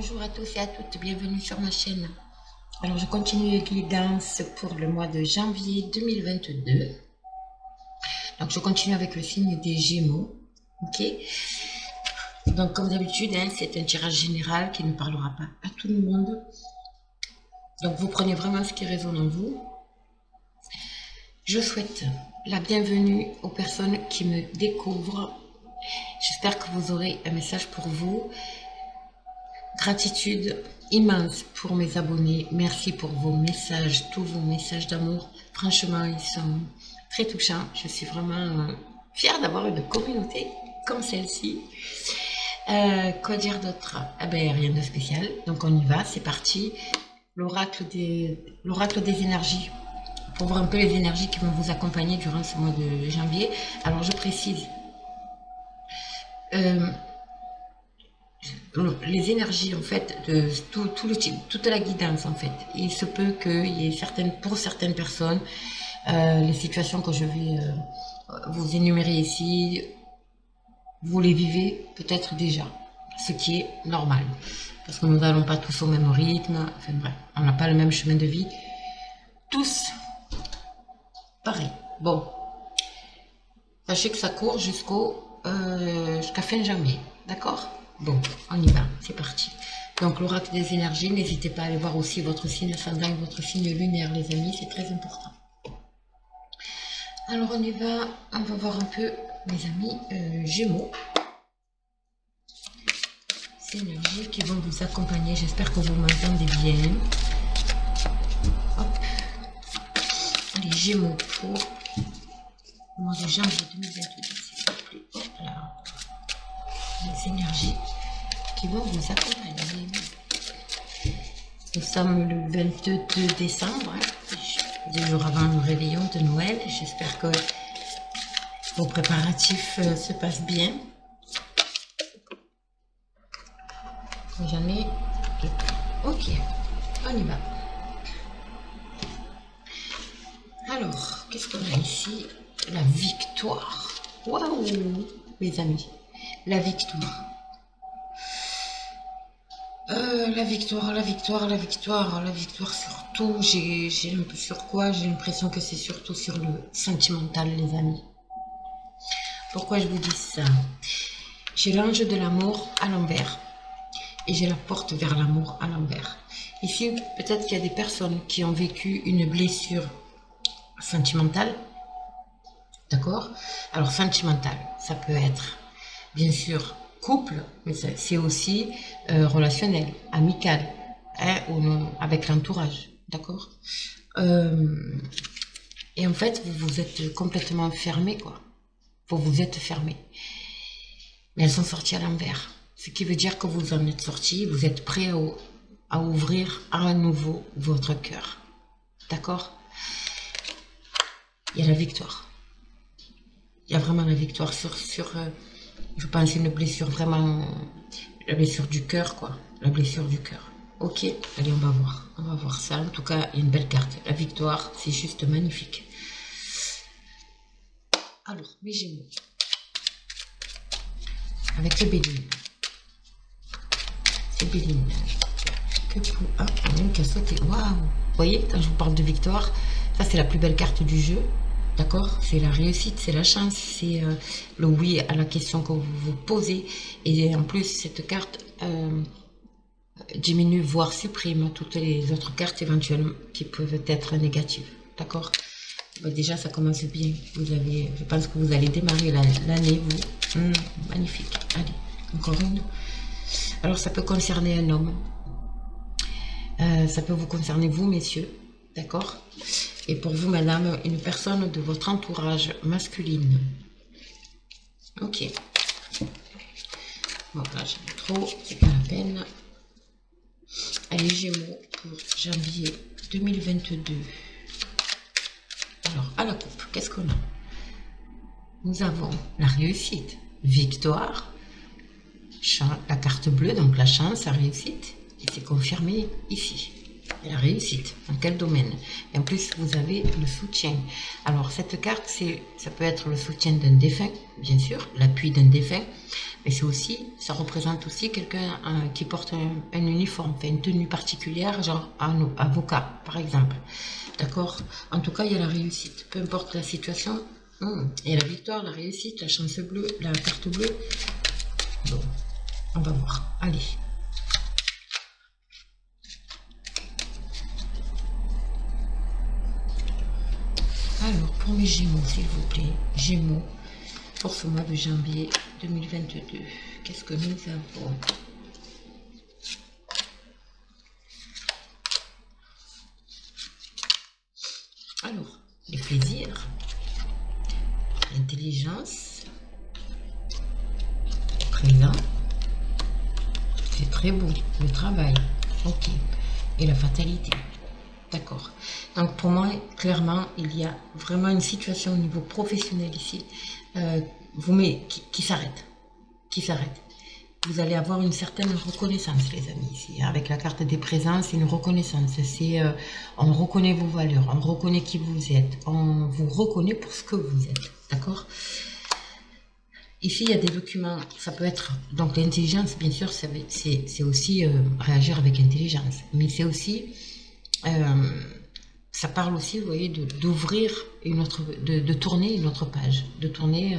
Bonjour à tous et à toutes, bienvenue sur ma chaîne. Alors je continue les guidances pour le mois de janvier 2022. Donc je continue avec le signe des Gémeaux. Ok. Donc comme d'habitude, c'est un tirage général qui ne parlera pas à tout le monde. Donc vous prenez vraiment ce qui résonne en vous. Je souhaite la bienvenue aux personnes qui me découvrent. J'espère que vous aurez un message pour vous. Gratitude immense pour mes abonnés. Merci pour vos messages, tous vos messages d'amour. Franchement, ils sont très touchants. Je suis vraiment fière d'avoir une communauté comme celle-ci. Quoi dire d'autre? Ah ben, rien de spécial. Donc on y va, c'est parti. L'oracle des énergies. Pour voir un peu les énergies qui vont vous accompagner durant ce mois de janvier. Alors je précise. Les énergies en fait de toute la guidance en fait, il se peut qu'il y ait pour certaines personnes les situations que je vais vous énumérer ici, vous les vivez peut-être déjà, ce qui est normal parce que nous n'allons pas tous au même rythme, enfin bref, on n'a pas le même chemin de vie tous pareil. Bon, sachez que ça court jusqu'à fin janvier, d'accord? Bon, on y va, c'est parti. Donc, l'oracle des énergies, n'hésitez pas à aller voir aussi votre signe ascendant et votre signe lunaire, les amis, c'est très important. Alors, on y va, on va voir un peu, mes amis, Gémeaux. Ces énergies qui vont vous accompagner, j'espère que vous m'entendez bien. Hop. Les Gémeaux pour le mois de janvier 2022, s'il vous plaît. Hop là. Les énergies qui vont vous accompagner. Nous sommes le 22 décembre, 2 jours avant le réveillon de Noël. J'espère que vos préparatifs se passent bien. J'en ai deux. Ok, on y va. Alors, qu'est-ce qu'on a ici? La victoire. Waouh, mes amis. La victoire. La victoire surtout, j'ai un peu sur quoi? J'ai l'impression que c'est surtout sur le sentimental, les amis. Pourquoi je vous dis ça? J'ai l'ange de l'amour à l'envers et j'ai la porte vers l'amour à l'envers. Ici, peut-être qu'il y a des personnes qui ont vécu une blessure sentimentale, d'accord? Alors, sentimentale, ça peut être bien sûr couple, mais c'est aussi relationnel, amical, ou avec l'entourage, d'accord? Et en fait, vous vous êtes complètement fermé, quoi. Vous vous êtes fermé. Mais elles sont sorties à l'envers. Ce qui veut dire que vous en êtes sortis, vous êtes prêt à ouvrir à nouveau votre cœur. D'accord? Il y a la victoire. Il y a vraiment la victoire sur je pense une blessure vraiment, la blessure du cœur, quoi. La blessure du cœur. Ok, allez, on va voir ça. En tout cas, il y a une belle carte. La victoire, c'est juste magnifique. Alors, mes Gémeaux. Avec le Béline. C'est Béline. Que pour... Ah, il y a une qui a sauté. Waouh! Vous voyez, quand je vous parle de victoire, ça c'est la plus belle carte du jeu. D'accord? C'est la réussite, c'est la chance, c'est le oui à la question que vous vous posez. Et en plus, cette carte diminue, voire supprime toutes les autres cartes éventuellement qui peuvent être négatives. D'accord? Bah, déjà, ça commence bien. Je pense que vous allez démarrer l'année, vous. Magnifique. Allez, encore une. Alors, ça peut concerner un homme. Ça peut vous concerner, vous, messieurs. D'accord? Et pour vous, madame, une personne de votre entourage masculine. Ok. Bon, là, j'en ai trop. C'est pas la peine. Allez, Gémeaux pour janvier 2022. Alors, à la coupe, qu'est-ce qu'on a? Nous avons la réussite, victoire, la carte bleue, donc la chance, la réussite. Et c'est confirmé ici. La réussite, dans quel domaine? Et en plus, vous avez le soutien. Alors, cette carte, ça peut être le soutien d'un défunt, bien sûr, l'appui d'un défunt. Mais c'est aussi, ça représente aussi quelqu'un qui porte un uniforme, enfin une tenue particulière, genre un avocat, par exemple. D'accord? En tout cas, il y a la réussite. Peu importe la situation, il y a la victoire, la réussite, la chance bleue, la carte bleue. Bon, on va voir. Allez. Alors, pour mes Gémeaux, s'il vous plaît, Gémeaux, pour ce mois de janvier 2022, qu'est-ce que nous avons? Alors, les plaisirs, l'intelligence, présent, c'est très beau, le travail, ok, et la fatalité. D'accord. Donc pour moi, clairement, il y a vraiment une situation au niveau professionnel ici, qui s'arrête. Qui s'arrête. Vous allez avoir une certaine reconnaissance, les amis, ici. Avec la carte des présences, c'est une reconnaissance. C'est, on reconnaît vos valeurs, on reconnaît qui vous êtes, on vous reconnaît pour ce que vous êtes. D'accord. Ici, il y a des documents, ça peut être, donc l'intelligence, bien sûr, c'est aussi réagir avec intelligence, mais c'est aussi... ça parle aussi, vous voyez, d'ouvrir une autre, de tourner une autre page, de tourner,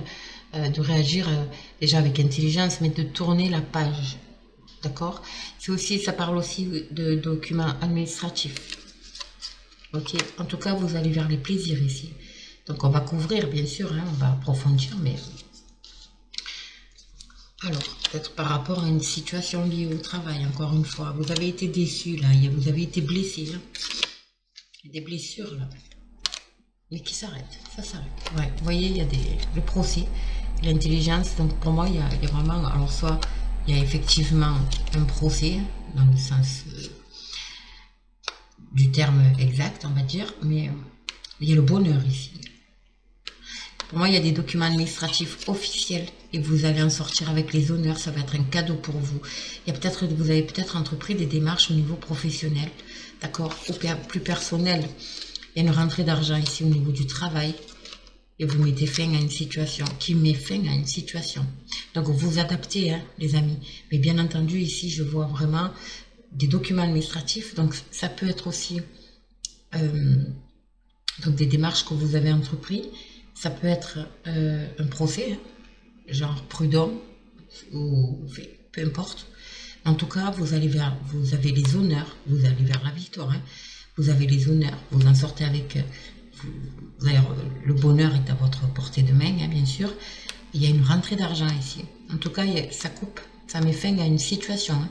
de réagir déjà avec intelligence, mais de tourner la page, d'accord? C'est aussi, ça parle aussi de documents administratifs, ok? En tout cas, vous allez vers les plaisirs ici. Donc, on va couvrir, bien sûr, hein, on va approfondir, mais... Alors, peut-être par rapport à une situation liée au travail, encore une fois, vous avez été déçu, là, vous avez été blessé, hein. Il y a des blessures là, mais qui s'arrêtent, ça s'arrête. Ouais, vous voyez, il y a le procès, l'intelligence. Donc pour moi, il y a vraiment, alors soit il y a effectivement un procès dans le sens du terme exact, on va dire, mais il y a le bonheur ici. Pour moi, il y a des documents administratifs officiels et vous allez en sortir avec les honneurs. Ça va être un cadeau pour vous. Il y a peut-être, vous avez peut-être entrepris des démarches au niveau professionnel, d'accord, ou plus personnel. Il y a une rentrée d'argent ici au niveau du travail et vous mettez fin à une situation qui met fin à une situation. Donc vous vous adaptez, hein, les amis. Mais bien entendu, ici, je vois vraiment des documents administratifs. Donc ça peut être aussi donc des démarches que vous avez entrepris. Ça peut être un procès, hein, genre prud'homme, ou peu importe. En tout cas, vous avez les honneurs, vous allez vers la victoire. Hein. Vous avez les honneurs, vous en sortez avec... le bonheur est à votre portée de main, hein, bien sûr. Il y a une rentrée d'argent ici. En tout cas, ça coupe, ça met fin à une situation. Hein.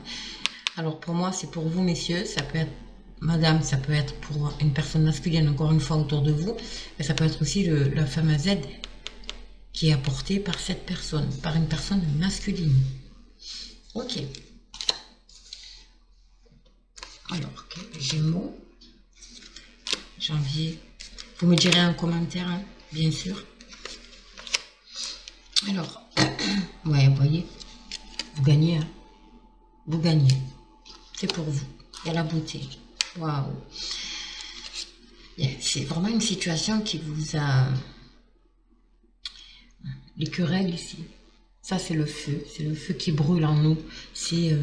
Alors pour moi, c'est pour vous, messieurs, ça peut être... Madame, ça peut être pour une personne masculine, encore une fois, autour de vous. Mais ça peut être aussi la fameuse aide qui est apportée par cette personne, par une personne masculine. Ok. Alors, okay. Gémeaux, janvier. Vous me direz en commentaire, hein, bien sûr. Alors, ouais, vous voyez, vous gagnez, hein. Vous gagnez. C'est pour vous. Il y a la beauté. Waouh. C'est vraiment une situation qui vous a... Les querelles ici. Ça, c'est le feu. C'est le feu qui brûle en nous. C'est...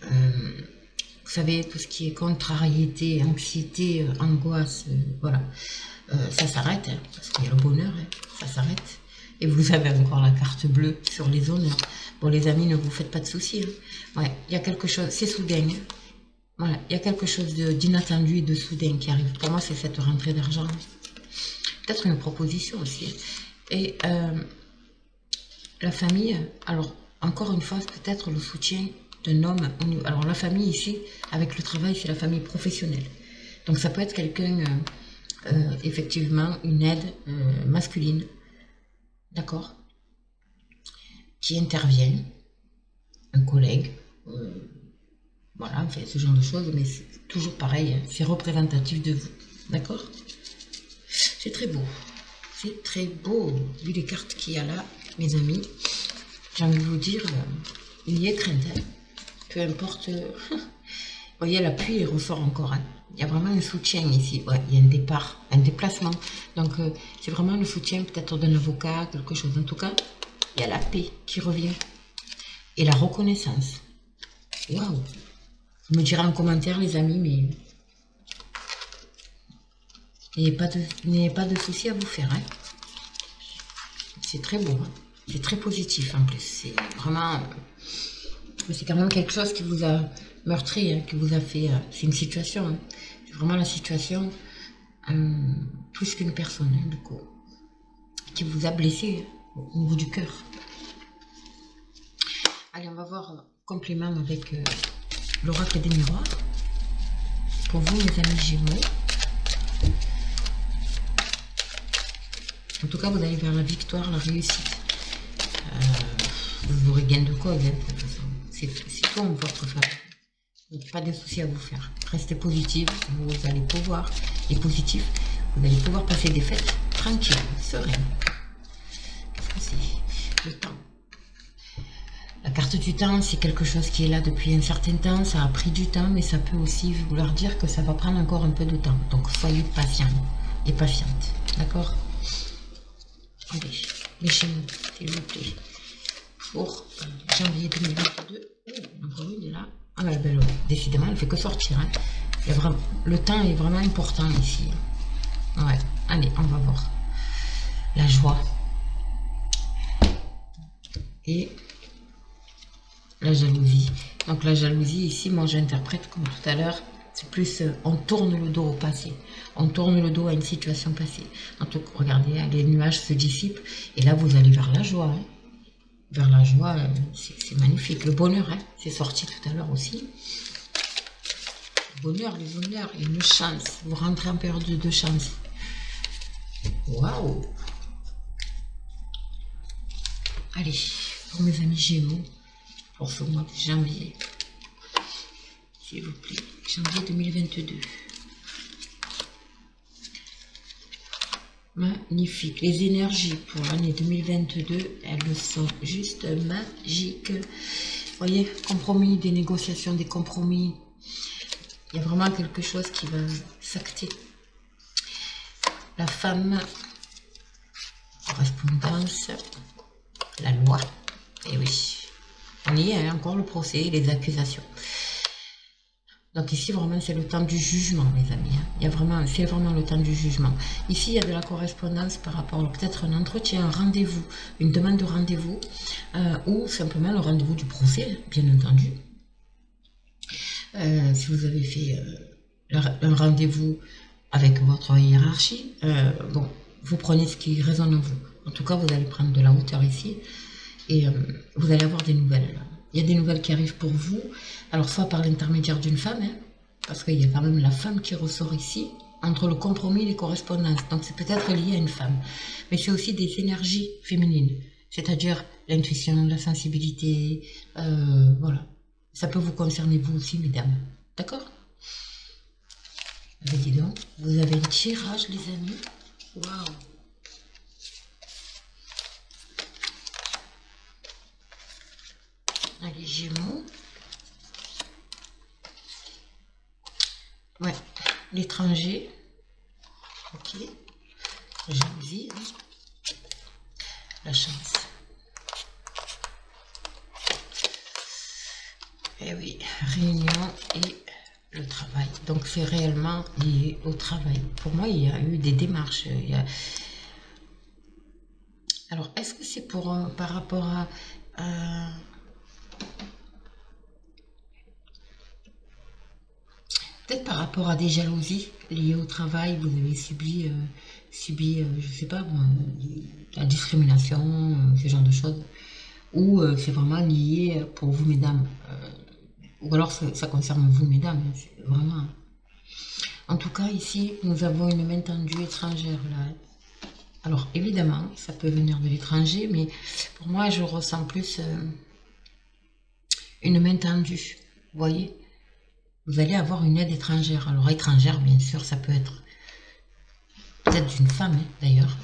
vous savez, tout ce qui est contrariété, anxiété, angoisse, voilà. Ça s'arrête, hein, parce qu'il y a le bonheur, hein, ça s'arrête. Et vous avez encore la carte bleue sur les honneurs. Bon, les amis, ne vous faites pas de soucis. Hein. Ouais, il y a quelque chose, c'est soudain. Hein. Voilà, il y a quelque chose d'inattendu et de soudain qui arrive. Pour moi, c'est cette rentrée d'argent. Peut-être une proposition aussi. Et la famille, alors, encore une fois, peut-être le soutien d'un homme. Alors, la famille ici, avec le travail, c'est la famille professionnelle. Donc, ça peut être quelqu'un, effectivement, une aide masculine, d'accord, qui intervient, un collègue, voilà, fait ce genre de choses, mais c'est toujours pareil, c'est représentatif de vous, d'accord? C'est très beau, vu les cartes qu'il y a là, mes amis. J'ai envie de vous dire, il y est crainte, hein. Peu importe, vous voyez, l'appui, il ressort encore, hein. Il y a vraiment un soutien ici, ouais, il y a un départ, un déplacement, donc c'est vraiment le soutien peut-être d'un avocat, quelque chose, en tout cas, il y a la paix qui revient. et la reconnaissance. Waouh! Vous me direz en commentaire, les amis, mais n'ayez pas de soucis à vous faire. Hein. C'est très beau. Hein. C'est très positif en plus. C'est vraiment... c'est quand même quelque chose qui vous a meurtri, hein, qui vous a fait... c'est une situation. Hein. C'est vraiment la situation, plus qu'une personne, hein, du coup, qui vous a blessé au niveau du cœur. Allez, on va voir complément avec l'oracle des miroirs. Pour vous, mes amis Gémeaux. En tout cas, vous allez vers la victoire, la réussite. Vous aurez gain de cause, hein, de toute façon. C'est tout en votre faveur. Pas de soucis à vous faire. Restez positif, vous allez pouvoir, et positif, vous allez pouvoir passer des fêtes tranquilles, sereines. Qu'est-ce que c'est? Le temps. La carte du temps, c'est quelque chose qui est là depuis un certain temps. Ça a pris du temps, mais ça peut aussi vouloir dire que ça va prendre encore un peu de temps. Donc, soyez patient et patiente. D'accord? Allez, les Gémeaux, s'il vous plaît. Pour janvier 2022. Encore une est là. Ah ben, décidément, elle ne fait que sortir. Hein. Il y a vraiment, le temps est vraiment important ici. Ouais, allez, on va voir. La joie. Et la jalousie. Donc la jalousie ici, moi j'interprète comme tout à l'heure, c'est plus on tourne le dos au passé. On tourne le dos à une situation passée. En tout cas, regardez, hein, les nuages se dissipent et là vous allez vers la joie. Hein. Vers la joie, c'est magnifique. Le bonheur, hein, c'est sorti tout à l'heure aussi. Le bonheur, les honneurs, une chance. Vous rentrez en période de chance. Waouh! Allez, pour mes amis Gémeaux, pour ce mois de janvier, s'il vous plaît, janvier 2022. Magnifique. Les énergies pour l'année 2022, elles sont juste magiques. Vous voyez, compromis, des négociations, des compromis. Il y a vraiment quelque chose qui va s'acter. La femme, correspondance, la loi. Et oui, on y est, hein, encore le procès, les accusations. Donc ici, vraiment, c'est le temps du jugement, mes amis. Hein. Il y a vraiment, c'est vraiment le temps du jugement. Ici, il y a de la correspondance par rapport à peut-être un entretien, un rendez-vous, une demande de rendez-vous, ou simplement le rendez-vous du procès, bien entendu. Si vous avez fait un rendez-vous avec votre hiérarchie, bon, vous prenez ce qui résonne en vous. En tout cas, vous allez prendre de la hauteur ici, et vous allez avoir des nouvelles. Il y a des nouvelles qui arrivent pour vous, alors soit par l'intermédiaire d'une femme, hein, parce qu'il y a quand même la femme qui ressort ici, entre le compromis et les correspondances, donc c'est peut-être lié à une femme, mais c'est aussi des énergies féminines, c'est-à-dire l'intuition, la sensibilité, voilà, ça peut vous concerner vous aussi, mesdames, d'accord? Dis donc, vous avez un tirage, les amis, waouh! Allez, Gémeaux. Ouais, l'étranger. Ok. Jalousie. Hein. La chance. Eh oui, réunion et le travail. Donc, c'est réellement lié au travail. Pour moi, il y a eu des démarches. Alors, est-ce que c'est pour par rapport à... peut-être par rapport à des jalousies liées au travail, vous avez subi, je sais pas, la discrimination, ce genre de choses, ou c'est vraiment lié pour vous, mesdames, ou alors ça concerne vous, mesdames, vraiment. En tout cas, ici, nous avons une main tendue étrangère, là. Alors, évidemment, ça peut venir de l'étranger, mais pour moi, je ressens plus une main tendue, vous voyez? Vous allez avoir une aide étrangère. Alors, étrangère, bien sûr, ça peut être peut-être d'une femme, hein, d'ailleurs.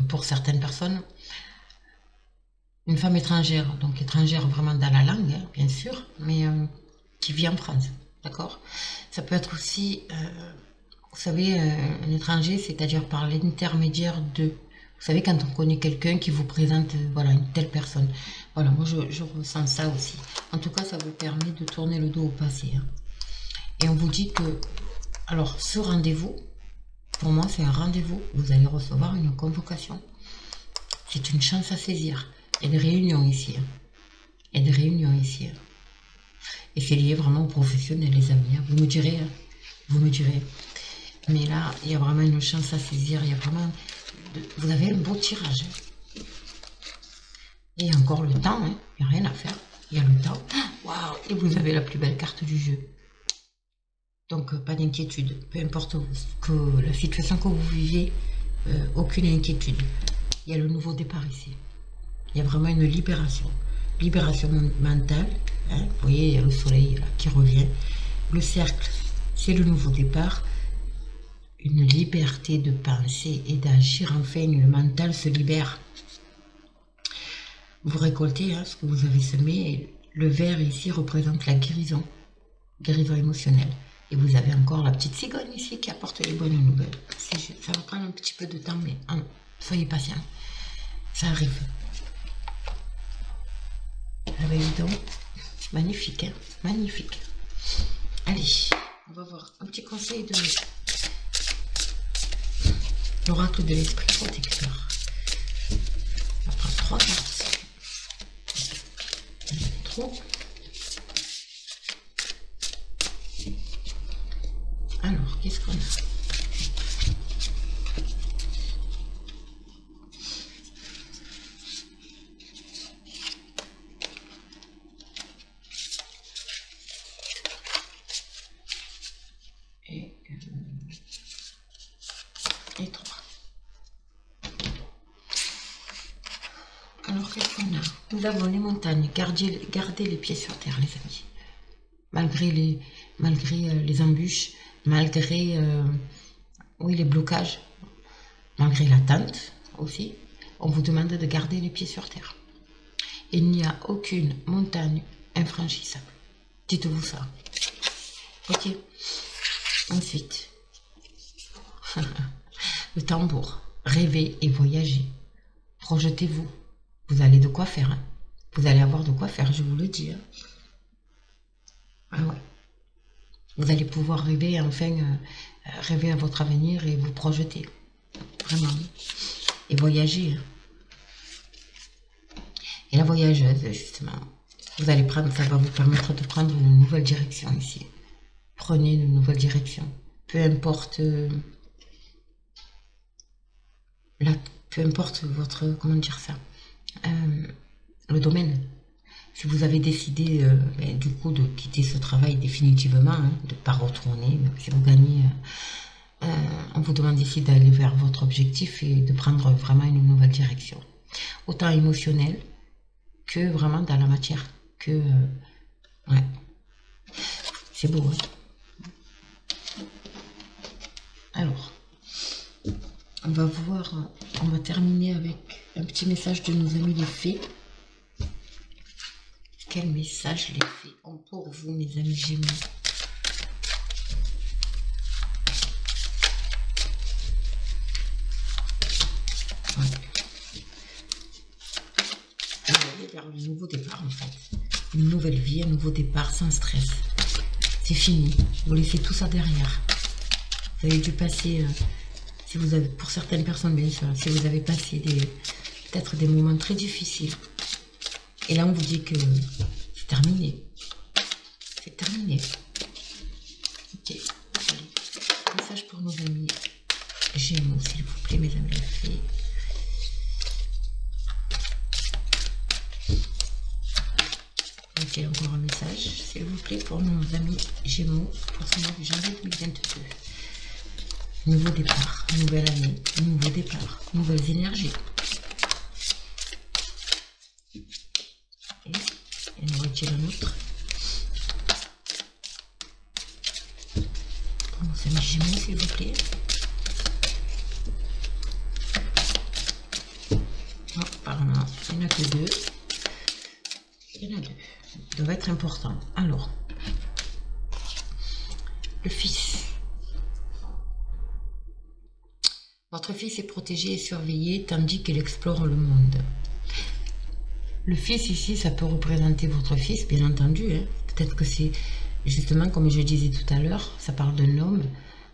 Pour certaines personnes, une femme étrangère, donc étrangère vraiment dans la langue, hein, bien sûr, mais qui vit en France, d'accord? Ça peut être aussi, vous savez, un étranger, c'est-à-dire par l'intermédiaire de, Vous savez, quand on connaît quelqu'un qui vous présente, voilà, une telle personne. Voilà, moi, je ressens ça aussi. En tout cas, ça vous permet de tourner le dos au passé. Hein. Et on vous dit que, alors, ce rendez-vous, pour moi, c'est un rendez-vous. Vous allez recevoir une convocation. C'est une chance à saisir. Il y a des réunions ici. Hein. Il y a des réunions ici. Hein. Et c'est lié vraiment aux professionnels, les amis. Hein. Vous me direz. Hein. Vous me direz. Mais là, il y a vraiment une chance à saisir. Il y a vraiment... Vous avez un beau tirage. Hein. Et il y a encore le temps. Hein. Il n'y a rien à faire. Il y a le temps. Waouh! Et vous avez la plus belle carte du jeu. Donc, pas d'inquiétude. Peu importe que la situation que vous vivez, aucune inquiétude. Il y a le nouveau départ ici. Il y a vraiment une libération. Libération mentale. Hein. Vous voyez, il y a le soleil là, qui revient. Le cercle, c'est le nouveau départ. Une liberté de penser et d'agir. Enfin, le mental se libère. Vous récoltez hein, ce que vous avez semé. Le vert ici représente la guérison. Guérison émotionnelle. Et vous avez encore la petite cigogne ici qui apporte les bonnes nouvelles. Ça va prendre un petit peu de temps, mais soyez patient. Ça arrive. Ah ben évidemment, magnifique, hein, magnifique. Allez, on va voir un petit conseil de l'oracle de l'esprit protecteur. On va prendre 3 cartes. Trop. Alors, qu'est-ce qu'on a? Et 3. Alors, qu'est-ce qu'on a? Nous avons les montagnes. Gardez les pieds sur terre, les amis. Malgré les embûches, malgré oui, les blocages, malgré l'attente aussi, on vous demande de garder les pieds sur terre. Il n'y a aucune montagne infranchissable. Dites-vous ça. Ok. Ensuite, le tambour. Rêvez et voyagez. Projetez-vous. Vous avez de quoi faire. Hein. Vous allez avoir de quoi faire, je vous le dis. Hein. Ah ouais. Vous allez pouvoir rêver, enfin, rêver à votre avenir et vous projeter. Vraiment. Et voyager. Hein. Et la voyageuse, justement, vous allez prendre, ça va vous permettre de prendre une nouvelle direction ici. Prenez une nouvelle direction. Peu importe peu importe votre, comment dire ça, le domaine. Si vous avez décidé du coup de quitter ce travail définitivement, hein, de ne pas retourner, si vous gagnez, on vous demande ici d'aller vers votre objectif et de prendre vraiment une nouvelle direction. Autant émotionnelle que vraiment dans la matière. Que, ouais. C'est beau. Hein. Alors, on va voir, on va terminer avec un petit message de nos amis les fées. Quel message les fées ont pour vous, mes amis Gémeaux? Ouais. Vous allez vers un nouveau départ en fait. Une nouvelle vie, un nouveau départ sans stress. C'est fini. Vous laissez tout ça derrière. Vous avez dû passer, si vous avez, pour certaines personnes bien sûr, si vous avez passé peut-être des moments très difficiles. Et là on vous dit que c'est terminé. C'est terminé. Ok. Allez. Message pour nos amis Gémeaux, s'il vous plaît, mes amis les fées. Ok, encore un message, s'il vous plaît, pour nos amis Gémeaux, pour ce mois de janvier 2022. Nouveau départ, nouvelle année, nouveau départ, nouvelles énergies. Et il en retire un autre. Pour nos amis Gémeaux, s'il vous plaît. Non, apparemment, il n'y en a que 2. Il y en a 2. Ça doit être important. Alors, le fils. Votre fils est protégé et surveillé tandis qu'il explore le monde. Le fils ici, ça peut représenter votre fils, bien entendu. Hein. Peut-être que c'est justement, comme je disais tout à l'heure, ça parle d'un homme.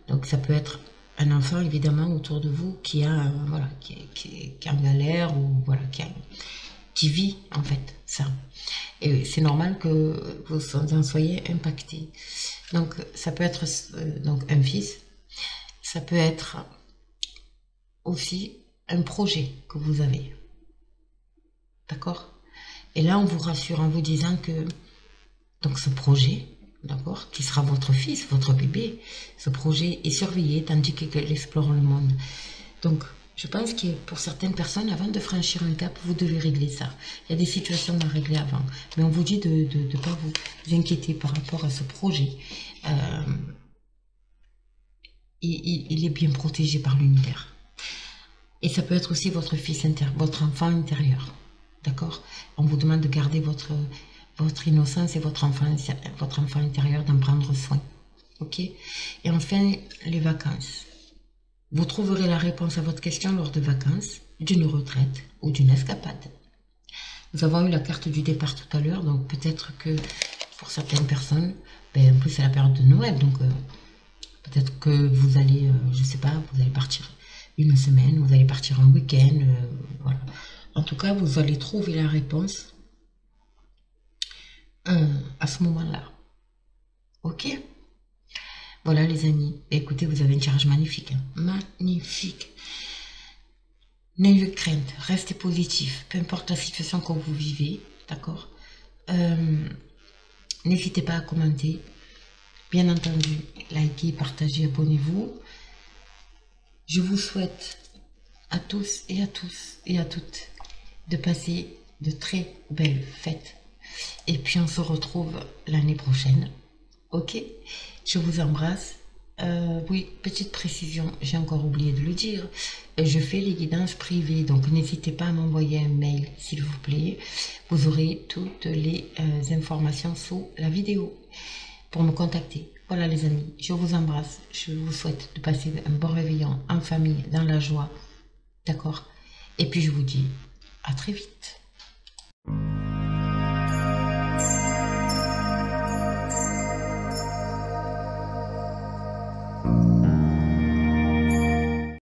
Donc ça peut être un enfant, évidemment, autour de vous qui a, voilà, qui est en galère ou voilà, qui vit en fait ça. Et c'est normal que vous en soyez impacté. Donc ça peut être donc un fils. Ça peut être aussi un projet que vous avez. D'accord? Et là, on vous rassure en vous disant que donc ce projet, d'accord, qui sera votre fils, votre bébé, ce projet est surveillé tandis qu'il explore le monde. Donc, je pense que pour certaines personnes, avant de franchir un cap, vous devez régler ça. Il y a des situations à régler avant. Mais on vous dit de ne pas vous inquiéter par rapport à ce projet. Il est bien protégé par l'univers. Et ça peut être aussi votre fils votre enfant intérieur. D'accord? On vous demande de garder votre innocence et votre enfant intérieur, d'en prendre soin. Ok? Et enfin, les vacances. Vous trouverez la réponse à votre question lors de vacances, d'une retraite ou d'une escapade. Nous avons eu la carte du départ tout à l'heure, donc peut-être que pour certaines personnes, en plus c'est la période de Noël, donc peut-être que vous allez, je sais pas, vous allez partir une semaine, vous allez partir un week-end, voilà. En tout cas, vous allez trouver la réponse à ce moment-là. Ok? Voilà les amis. Écoutez, vous avez une charge magnifique. Hein? Magnifique. N'ayez crainte, restez positif, peu importe la situation que vous vivez. D'accord? N'hésitez pas à commenter. Bien entendu, likez, partagez, abonnez-vous. Je vous souhaite à tous et à toutes de passer de très belles fêtes. Et puis on se retrouve l'année prochaine. Ok? Je vous embrasse. Oui, petite précision, j'ai encore oublié de le dire. Je fais les guidances privées, donc n'hésitez pas à m'envoyer un mail, s'il vous plaît. Vous aurez toutes les informations sous la vidéo pour me contacter. Voilà les amis, je vous embrasse. Je vous souhaite de passer un bon réveillon en famille, dans la joie. D'accord? Et puis je vous dis à très vite.